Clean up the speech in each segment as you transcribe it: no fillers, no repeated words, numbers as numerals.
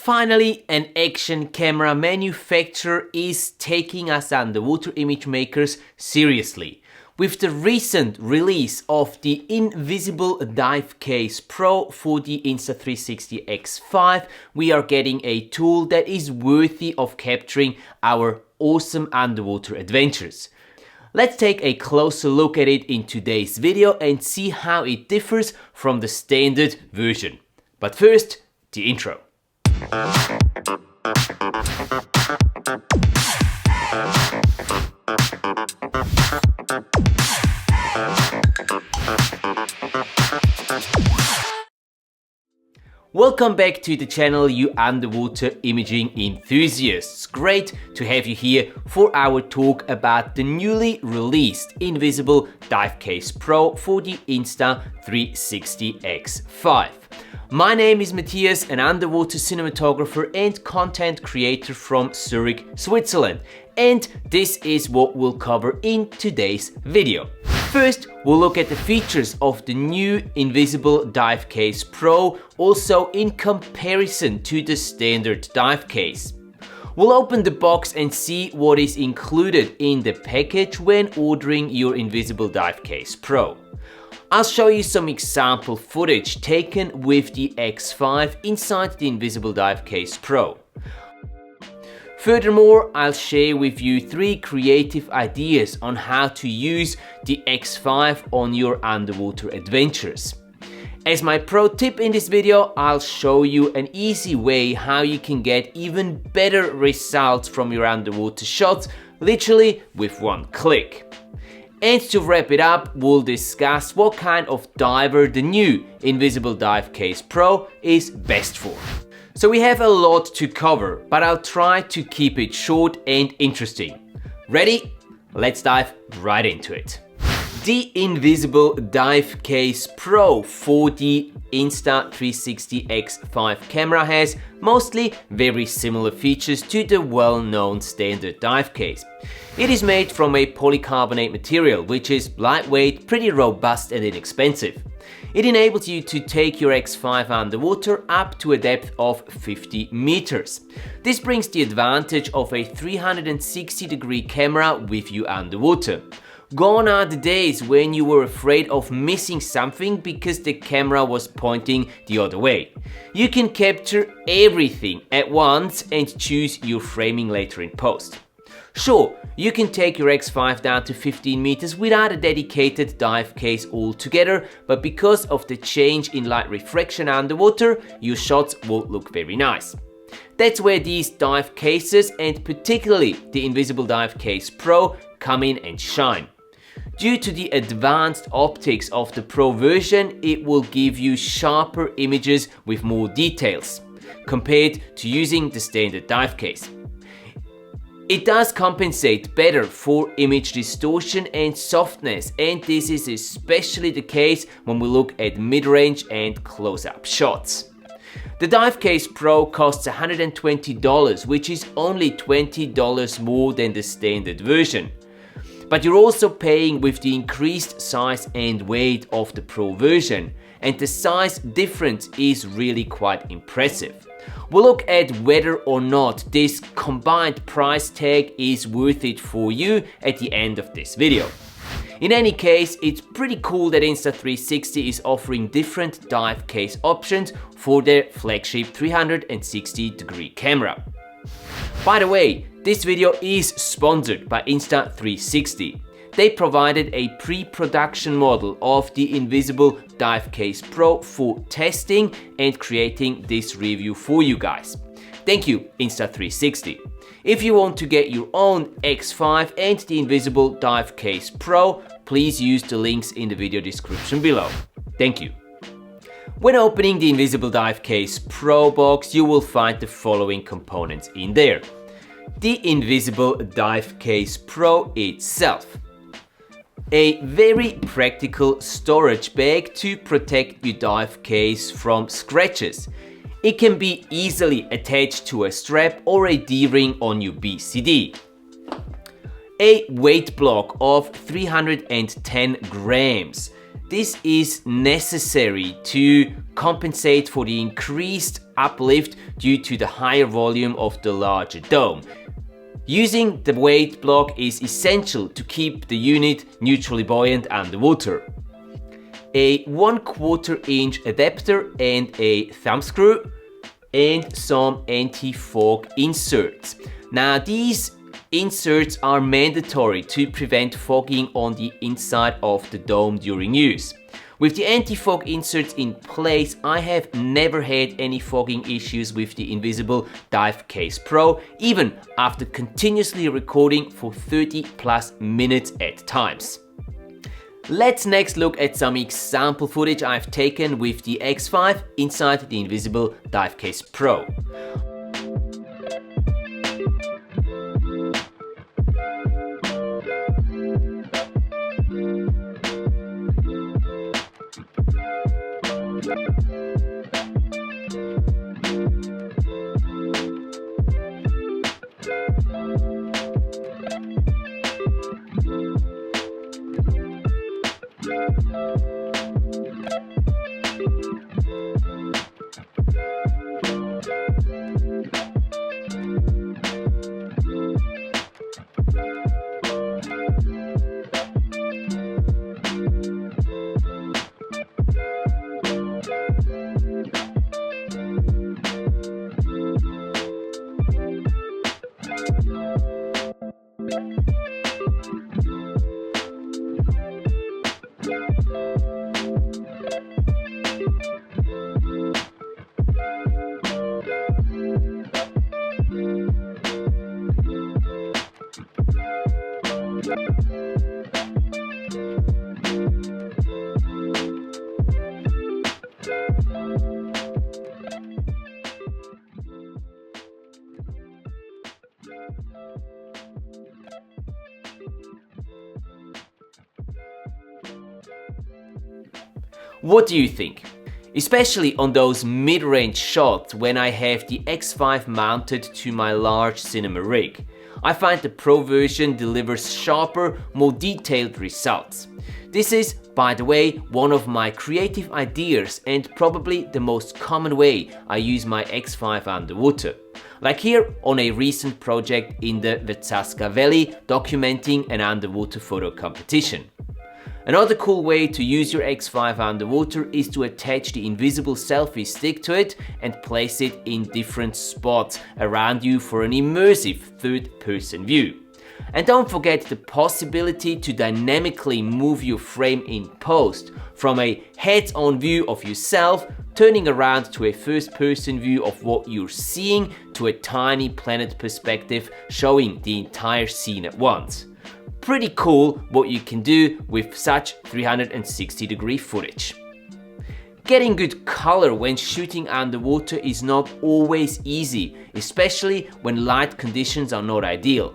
Finally, an action camera manufacturer is taking us underwater image makers seriously. With the recent release of the Invisible Dive Case Pro for the Insta360 X5, we are getting a tool that is worthy of capturing our awesome underwater adventures. Let's take a closer look at it in today's video and see how it differs from the standard version. But first, the intro. Welcome back to the channel, you underwater imaging enthusiasts. Great to have you here for our talk about the newly released Invisible Dive Case Pro for the Insta360 X5. My name is Matthias, an underwater cinematographer and content creator from Zurich, Switzerland, and this is what we'll cover in today's video. First, we'll look at the features of the new Invisible Dive Case Pro, also in comparison to the standard dive case. We'll open the box and see what is included in the package when ordering your Invisible Dive Case Pro. I'll show you some example footage taken with the X5 inside the Invisible Dive Case Pro. Furthermore, I'll share with you 3 creative ideas on how to use the X5 on your underwater adventures. As my pro tip in this video, I'll show you an easy way how you can get even better results from your underwater shots, literally with one click. And to wrap it up, we'll discuss what kind of diver the new Invisible Dive Case Pro is best for. So we have a lot to cover, but I'll try to keep it short and interesting. Ready? Let's dive right into it. The Invisible Dive Case Pro for the Insta360 X5 camera has mostly very similar features to the well-known standard dive case. It is made from a polycarbonate material, which is lightweight, pretty robust and inexpensive. It enables you to take your X5 underwater up to a depth of 50 meters. This brings the advantage of a 360-degree camera with you underwater. Gone are the days when you were afraid of missing something because the camera was pointing the other way. You can capture everything at once and choose your framing later in post. Sure, you can take your X5 down to 15 meters without a dedicated dive case altogether, but because of the change in light refraction underwater, your shots won't look very nice. That's where these dive cases, and particularly the Invisible Dive Case Pro, come in and shine. Due to the advanced optics of the Pro version, it will give you sharper images with more details, compared to using the standard dive case. It does compensate better for image distortion and softness, and this is especially the case when we look at mid-range and close-up shots. The Dive Case Pro costs $120, which is only $20 more than the standard version. But you're also paying with the increased size and weight of the Pro version, and the size difference is really quite impressive. We'll look at whether or not this combined price tag is worth it for you at the end of this video. In any case, it's pretty cool that Insta360 is offering different dive case options for their flagship 360-degree camera. By the way, this video is sponsored by Insta360. They provided a pre-production model of the Invisible Dive Case Pro for testing and creating this review for you guys. Thank you, Insta360. If you want to get your own X5 and the Invisible Dive Case Pro, please use the links in the video description below. Thank you. When opening the Invisible Dive Case Pro box, you will find the following components in there. The Invisible Dive Case Pro itself. A very practical storage bag to protect your dive case from scratches. It can be easily attached to a strap or a D-ring on your BCD. A weight block of 310 grams. This is necessary to compensate for the increased uplift due to the higher volume of the larger dome. Using the weight block is essential to keep the unit neutrally buoyant underwater. A 1/4 inch adapter and a thumb screw, and some anti-fog inserts. Now these inserts are mandatory to prevent fogging on the inside of the dome during use. With the anti-fog inserts in place, I have never had any fogging issues with the Invisible Dive Case Pro, even after continuously recording for 30+ minutes at times. Let's next look at some example footage I've taken with the X5 inside the Invisible Dive Case Pro. What do you think? Especially on those mid-range shots when I have the X5 mounted to my large cinema rig. I find the Pro version delivers sharper, more detailed results. This is, by the way, one of my creative ideas and probably the most common way I use my X5 underwater. Like here on a recent project in the Vetsaska Valley documenting an underwater photo competition. Another cool way to use your X5 underwater is to attach the invisible selfie stick to it and place it in different spots around you for an immersive third-person view. And don't forget the possibility to dynamically move your frame in post from a heads-on view of yourself, turning around to a first-person view of what you're seeing, to a tiny planet perspective showing the entire scene at once. Pretty cool what you can do with such 360-degree footage. Getting good color when shooting underwater is not always easy, especially when light conditions are not ideal.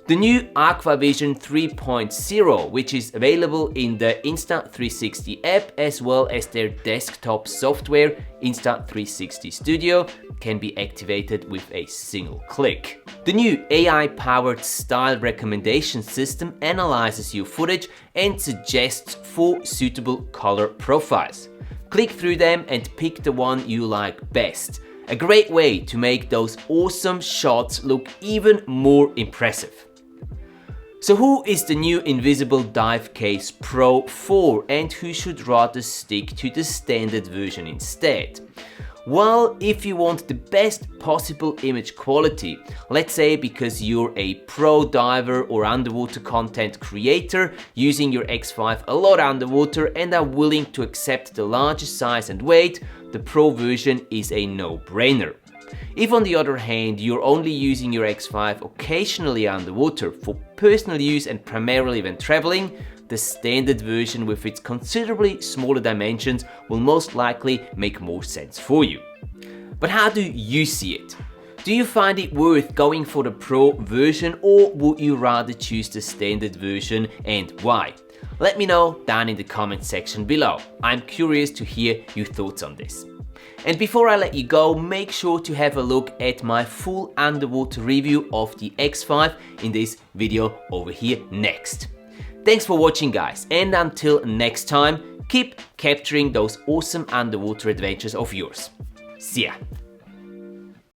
The new Aquavision 3.0, which is available in the Insta360 app as well as their desktop software Insta360 Studio, can be activated with a single click. The new AI-powered style recommendation system analyzes your footage and suggests 4 suitable color profiles. Click through them and pick the one you like best. A great way to make those awesome shots look even more impressive. So who is the new Invisible Dive Case Pro for, and who should rather stick to the standard version instead? Well, if you want the best possible image quality, let's say because you're a pro diver or underwater content creator using your X5 a lot underwater and are willing to accept the larger size and weight, the Pro version is a no-brainer. If on the other hand you're only using your X5 occasionally underwater for personal use and primarily when traveling, the standard version with its considerably smaller dimensions will most likely make more sense for you. But how do you see it? Do you find it worth going for the Pro version, or would you rather choose the standard version, and why? Let me know down in the comment section below. I'm curious to hear your thoughts on this. And before I let you go, make sure to have a look at my full underwater review of the X5 in this video over here next. Thanks for watching guys, and until next time, keep capturing those awesome underwater adventures of yours. See ya!